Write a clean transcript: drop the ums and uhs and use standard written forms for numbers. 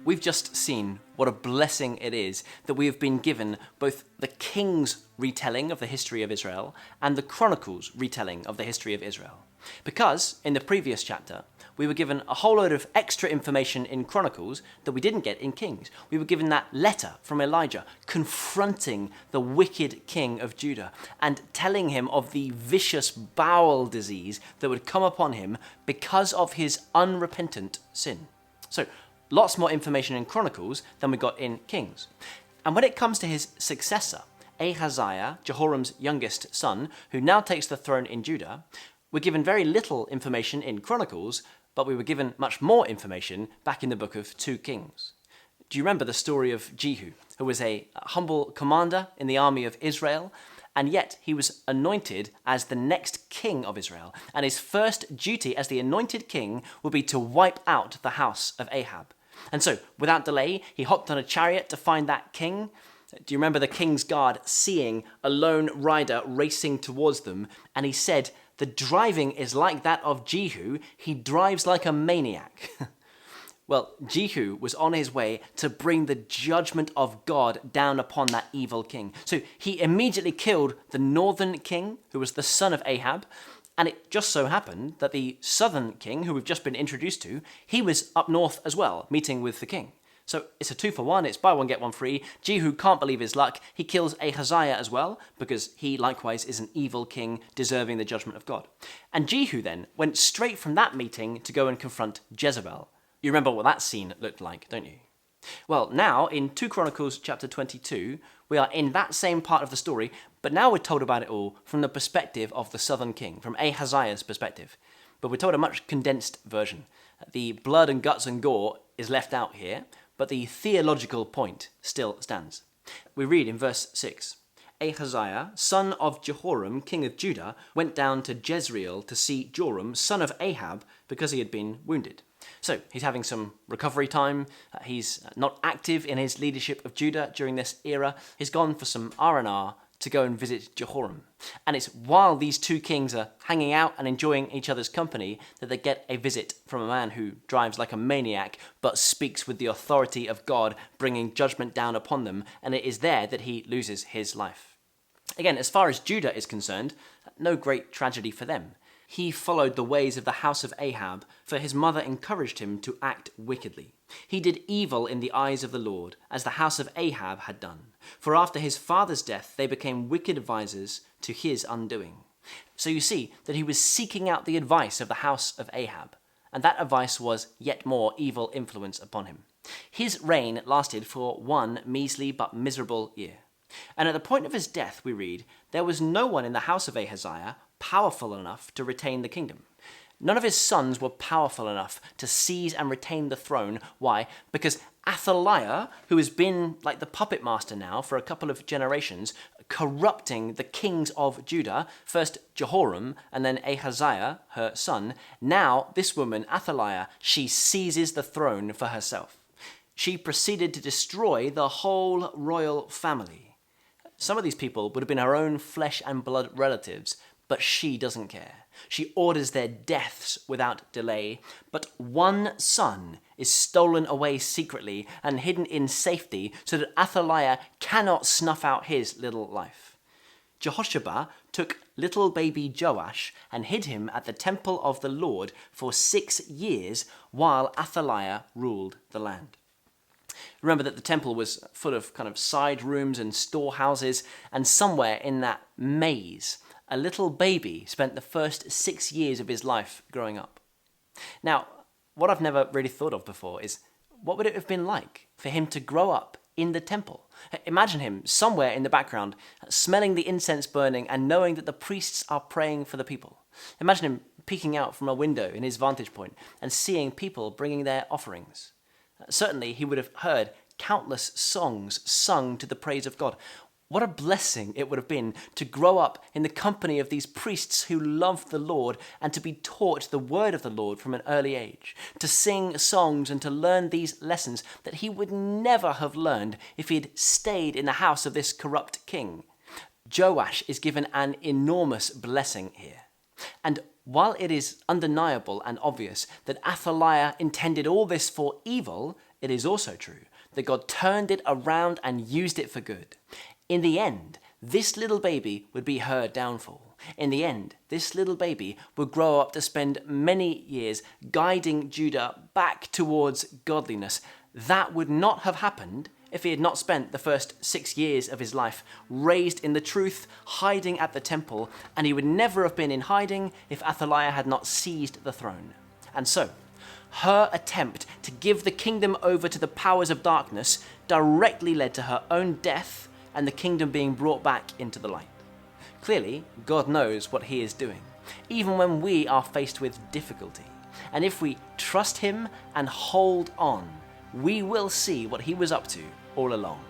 We've just seen what a blessing it is that we have been given both the King's retelling of the history of Israel and the Chronicles retelling of the history of Israel. Because, in the previous chapter, we were given a whole load of extra information in Chronicles that we didn't get in Kings. We were given that letter from Elijah confronting the wicked king of Judah and telling him of the vicious bowel disease that would come upon him because of his unrepentant sin. So, lots more information in Chronicles than we got in Kings. And when it comes to his successor, Ahaziah, Jehoram's youngest son, who now takes the throne in Judah, we're given very little information in Chronicles, but we were given much more information back in the book of 2 Kings. Do you remember the story of Jehu, who was a humble commander in the army of Israel, and yet he was anointed as the next king of Israel, and his first duty as the anointed king would be to wipe out the house of Ahab. And so, without delay, he hopped on a chariot to find that king. Do you remember the king's guard seeing a lone rider racing towards them? And he said, "The driving is like that of Jehu. He drives like a maniac." Well, Jehu was on his way to bring the judgment of God down upon that evil king. So he immediately killed the northern king, who was the son of Ahab. And it just so happened that the southern king, who we've just been introduced to, he was up north as well, meeting with the king. So it's a 2-for-1, it's buy one, get one free. Jehu can't believe his luck. He kills Ahaziah as well, because he likewise is an evil king deserving the judgment of God. And Jehu then went straight from that meeting to go and confront Jezebel. You remember what that scene looked like, don't you? Well, now in 2 Chronicles chapter 22, we are in that same part of the story, but now we're told about it all from the perspective of the southern king, from Ahaziah's perspective. But we're told a much condensed version. The blood and guts and gore is left out here, but the theological point still stands. We read in verse 6, Ahaziah, son of Jehoram, king of Judah, went down to Jezreel to see Joram, son of Ahab, because he had been wounded. So he's having some recovery time. He's not active in his leadership of Judah during this era. He's gone for some R&R to go and visit Jehoram. And it's while these two kings are hanging out and enjoying each other's company that they get a visit from a man who drives like a maniac but speaks with the authority of God, bringing judgment down upon them. And it is there that he loses his life. Again, as far as Judah is concerned, no great tragedy for them. He followed the ways of the house of Ahab, for his mother encouraged him to act wickedly. He did evil in the eyes of the Lord, as the house of Ahab had done. For after his father's death, they became wicked advisers to his undoing. So you see that he was seeking out the advice of the house of Ahab, and that advice was yet more evil influence upon him. His reign lasted for 1 measly but miserable year. And at the point of his death, we read, there was no one in the house of Ahaziah powerful enough to retain the kingdom. None of his sons were powerful enough to seize and retain the throne. Why? Because Athaliah, who has been like the puppet master now for a couple of generations, corrupting the kings of Judah, first Jehoram and then Ahaziah, her son, now this woman, Athaliah, she seizes the throne for herself. She proceeded to destroy the whole royal family. Some of these people would have been her own flesh and blood relatives, but she doesn't care. She orders their deaths without delay, but one son is stolen away secretly and hidden in safety so that Athaliah cannot snuff out his little life. Jehoshaphat took little baby Joash and hid him at the temple of the Lord for 6 years while Athaliah ruled the land. Remember that the temple was full of kind of side rooms and storehouses, and somewhere in that maze, a little baby spent the first 6 years of his life growing up. Now, what I've never really thought of before is, what would it have been like for him to grow up in the temple? Imagine him somewhere in the background, smelling the incense burning and knowing that the priests are praying for the people. Imagine him peeking out from a window in his vantage point and seeing people bringing their offerings. Certainly, he would have heard countless songs sung to the praise of God. What a blessing it would have been to grow up in the company of these priests who loved the Lord and to be taught the word of the Lord from an early age, to sing songs and to learn these lessons that he would never have learned if he had stayed in the house of this corrupt king. Joash is given an enormous blessing here. And while it is undeniable and obvious that Athaliah intended all this for evil, it is also true that God turned it around and used it for good. In the end, this little baby would be her downfall. In the end, this little baby would grow up to spend many years guiding Judah back towards godliness. That would not have happened if he had not spent the first 6 years of his life raised in the truth, hiding at the temple, and he would never have been in hiding if Athaliah had not seized the throne. And so, her attempt to give the kingdom over to the powers of darkness directly led to her own death and the kingdom being brought back into the light. Clearly, God knows what he is doing, even when we are faced with difficulty. And if we trust him and hold on, we will see what he was up to all along.